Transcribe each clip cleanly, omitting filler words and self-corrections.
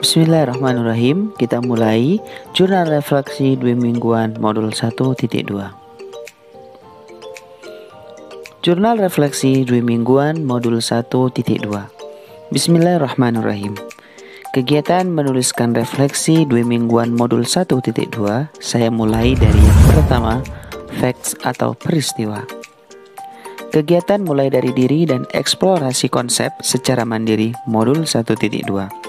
Bismillahirrahmanirrahim. Kita mulai Jurnal Refleksi 2 Mingguan Modul 1.2. Jurnal Refleksi 2 Mingguan Modul 1.2. Bismillahirrahmanirrahim. Kegiatan menuliskan refleksi 2 mingguan Modul 1.2. Saya mulai dari yang pertama, facts atau peristiwa. Kegiatan mulai dari diri dan eksplorasi konsep secara mandiri Modul 1.2.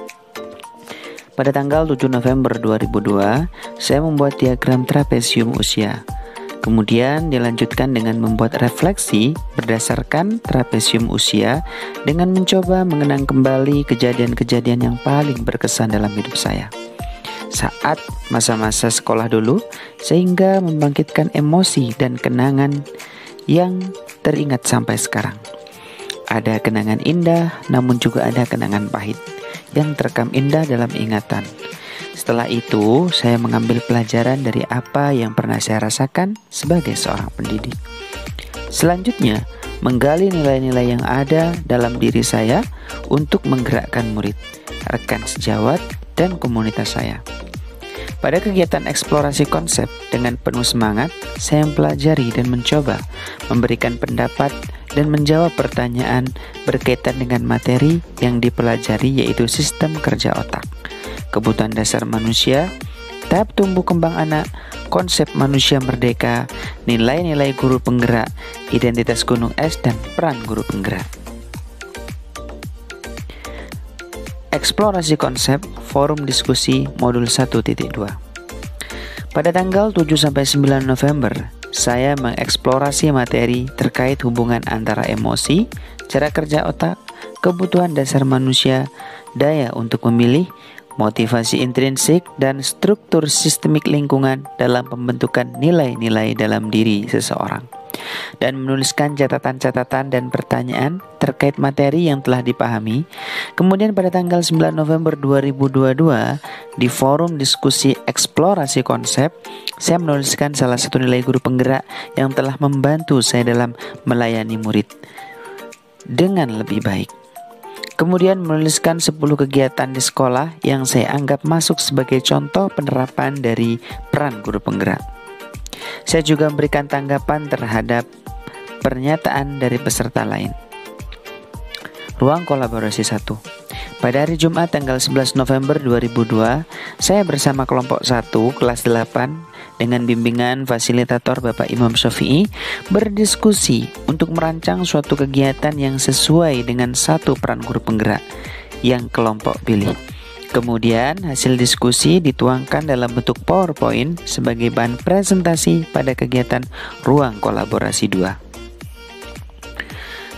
Pada tanggal 7 November 2002, saya membuat diagram trapesium usia. Kemudian dilanjutkan dengan membuat refleksi berdasarkan trapesium usia dengan mencoba mengenang kembali kejadian-kejadian yang paling berkesan dalam hidup saya saat masa-masa sekolah dulu, sehingga membangkitkan emosi dan kenangan yang teringat sampai sekarang. Ada kenangan indah, namun juga ada kenangan pahit yang terekam indah dalam ingatan. Setelah itu, saya mengambil pelajaran dari apa yang pernah saya rasakan sebagai seorang pendidik. Selanjutnya, menggali nilai-nilai yang ada dalam diri saya untuk menggerakkan murid, rekan sejawat, dan komunitas saya. Pada kegiatan eksplorasi konsep dengan penuh semangat, saya mempelajari dan mencoba memberikan pendapat dan menjawab pertanyaan berkaitan dengan materi yang dipelajari, yaitu sistem kerja otak, kebutuhan dasar manusia, tahap tumbuh kembang anak, konsep manusia merdeka, nilai-nilai guru penggerak, identitas gunung es, dan peran guru penggerak. Eksplorasi konsep forum diskusi Modul 1.2. Pada tanggal 7-9 November, saya mengeksplorasi materi terkait hubungan antara emosi, cara kerja otak, kebutuhan dasar manusia, daya untuk memilih, motivasi intrinsik, dan struktur sistemik lingkungan dalam pembentukan nilai-nilai dalam diri seseorang, dan menuliskan catatan-catatan dan pertanyaan terkait materi yang telah dipahami. Kemudian pada tanggal 9 November 2022 di forum diskusi eksplorasi konsep, saya menuliskan salah satu nilai guru penggerak yang telah membantu saya dalam melayani murid dengan lebih baik. Kemudian menuliskan 10 kegiatan di sekolah yang saya anggap masuk sebagai contoh penerapan dari peran guru penggerak. Saya juga memberikan tanggapan terhadap pernyataan dari peserta lain. Ruang kolaborasi 1. Pada hari Jumat tanggal 11 November 2002, saya bersama kelompok 1 kelas 8 dengan bimbingan fasilitator Bapak Imam Syafi'i berdiskusi untuk merancang suatu kegiatan yang sesuai dengan satu peran guru penggerak yang kelompok pilih. Kemudian hasil diskusi dituangkan dalam bentuk PowerPoint sebagai bahan presentasi pada kegiatan Ruang Kolaborasi 2.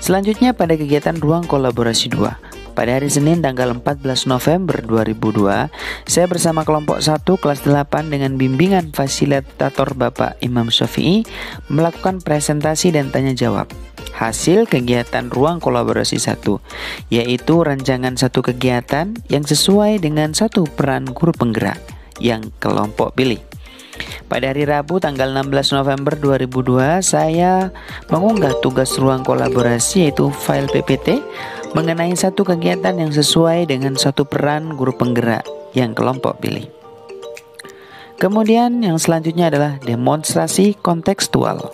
Selanjutnya pada kegiatan Ruang Kolaborasi 2. Pada hari Senin tanggal 14 November 2002, saya bersama kelompok 1 kelas 8 dengan bimbingan fasilitator Bapak Imam Syafi'i melakukan presentasi dan tanya jawab hasil kegiatan Ruang Kolaborasi 1, yaitu rancangan satu kegiatan yang sesuai dengan satu peran guru penggerak yang kelompok pilih. Pada hari Rabu tanggal 16 November 2002, saya mengunggah tugas ruang kolaborasi, yaitu file PPT mengenai satu kegiatan yang sesuai dengan satu peran guru penggerak yang kelompok pilih. Kemudian yang selanjutnya adalah demonstrasi kontekstual.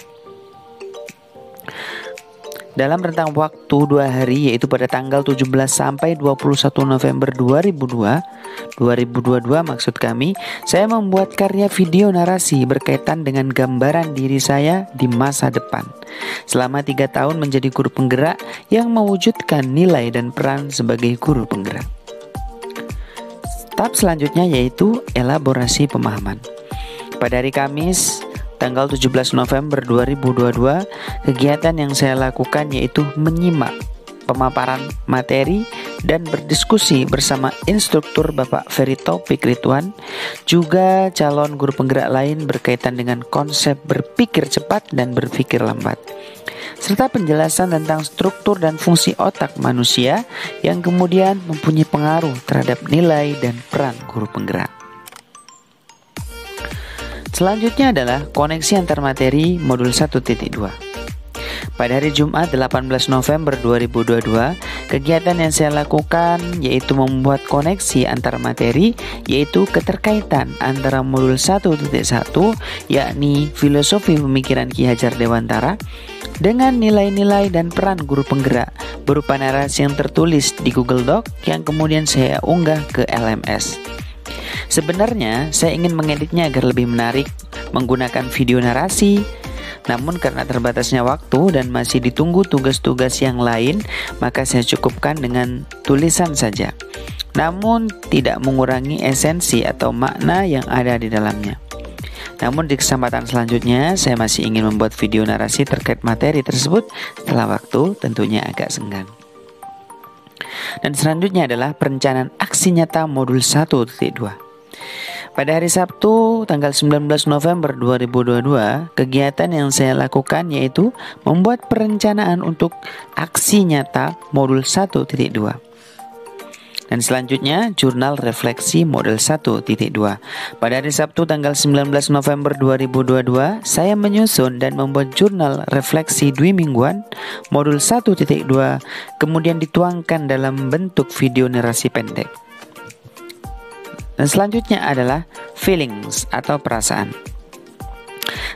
Dalam rentang waktu 2 hari, yaitu pada tanggal 17 sampai 21 November 2022 maksud kami, saya membuat karya video narasi berkaitan dengan gambaran diri saya di masa depan selama 3 tahun menjadi guru penggerak yang mewujudkan nilai dan peran sebagai guru penggerak. Tahap selanjutnya yaitu elaborasi pemahaman. Pada hari Kamis tanggal 17 November 2022, kegiatan yang saya lakukan yaitu menyimak pemaparan materi dan berdiskusi bersama instruktur Bapak Ferry Taufik Ridwan, juga calon guru penggerak lain berkaitan dengan konsep berpikir cepat dan berpikir lambat, serta penjelasan tentang struktur dan fungsi otak manusia yang kemudian mempunyai pengaruh terhadap nilai dan peran guru penggerak. Selanjutnya adalah koneksi antar materi Modul 1.2. Pada hari Jumat 18 November 2022, kegiatan yang saya lakukan yaitu membuat koneksi antara materi, yaitu keterkaitan antara modul 1.1 yakni Filosofi Pemikiran Ki Hajar Dewantara dengan nilai-nilai dan peran guru penggerak berupa narasi yang tertulis di Google Doc yang kemudian saya unggah ke LMS. Sebenarnya saya ingin mengeditnya agar lebih menarik menggunakan video narasi, namun karena terbatasnya waktu dan masih ditunggu tugas-tugas yang lain, maka saya cukupkan dengan tulisan saja, namun tidak mengurangi esensi atau makna yang ada di dalamnya. Namun di kesempatan selanjutnya saya masih ingin membuat video narasi terkait materi tersebut setelah waktu tentunya agak senggang. Dan selanjutnya adalah perencanaan aksi nyata modul 1.2. Pada hari Sabtu tanggal 19 November 2022, kegiatan yang saya lakukan yaitu membuat perencanaan untuk aksi nyata modul 1.2. Dan selanjutnya jurnal refleksi modul 1.2. Pada hari Sabtu tanggal 19 November 2022, saya menyusun dan membuat jurnal refleksi dwi mingguan modul 1.2, kemudian dituangkan dalam bentuk video narasi pendek. Dan selanjutnya adalah feelings atau perasaan.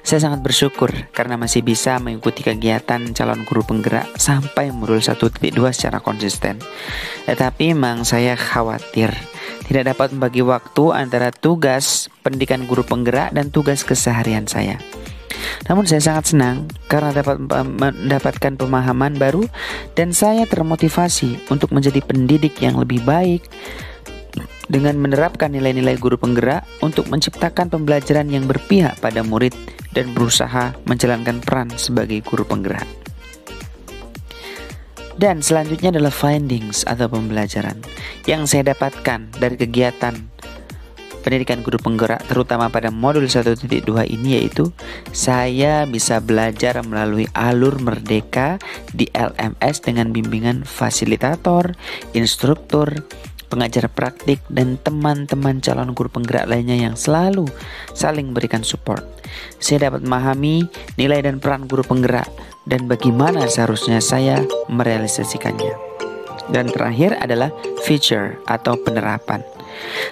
Saya sangat bersyukur karena masih bisa mengikuti kegiatan calon guru penggerak sampai modul 1.2 secara konsisten. Tetapi memang saya khawatir tidak dapat membagi waktu antara tugas pendidikan guru penggerak dan tugas keseharian saya. Namun saya sangat senang karena dapat mendapatkan pemahaman baru dan saya termotivasi untuk menjadi pendidik yang lebih baik dengan menerapkan nilai-nilai guru penggerak untuk menciptakan pembelajaran yang berpihak pada murid dan berusaha menjalankan peran sebagai guru penggerak. Dan selanjutnya adalah findings atau pembelajaran yang saya dapatkan dari kegiatan pendidikan guru penggerak terutama pada modul 1.2 ini, yaitu saya bisa belajar melalui alur merdeka di LMS dengan bimbingan fasilitator, instruktur, pengajar praktik, dan teman-teman calon guru penggerak lainnya yang selalu saling berikan support. Saya dapat memahami nilai dan peran guru penggerak dan bagaimana seharusnya saya merealisasikannya. Dan terakhir adalah feature atau penerapan.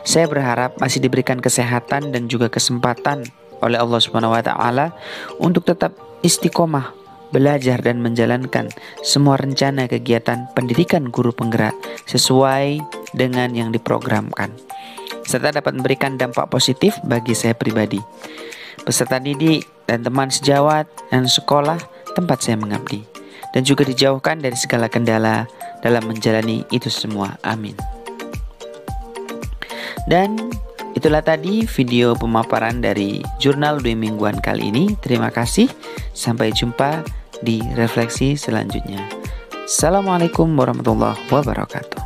Saya berharap masih diberikan kesehatan dan juga kesempatan oleh Allah Subhanahu wa taala untuk tetap istiqomah belajar dan menjalankan semua rencana kegiatan pendidikan guru penggerak sesuai dengan yang diprogramkan, serta dapat memberikan dampak positif bagi saya pribadi, peserta didik, dan teman sejawat dan sekolah tempat saya mengabdi, dan juga dijauhkan dari segala kendala dalam menjalani itu semua. Amin. Dan itulah tadi video pemaparan dari jurnal dwi mingguan kali ini. Terima kasih. Sampai jumpa di refleksi selanjutnya. Assalamualaikum warahmatullahi wabarakatuh.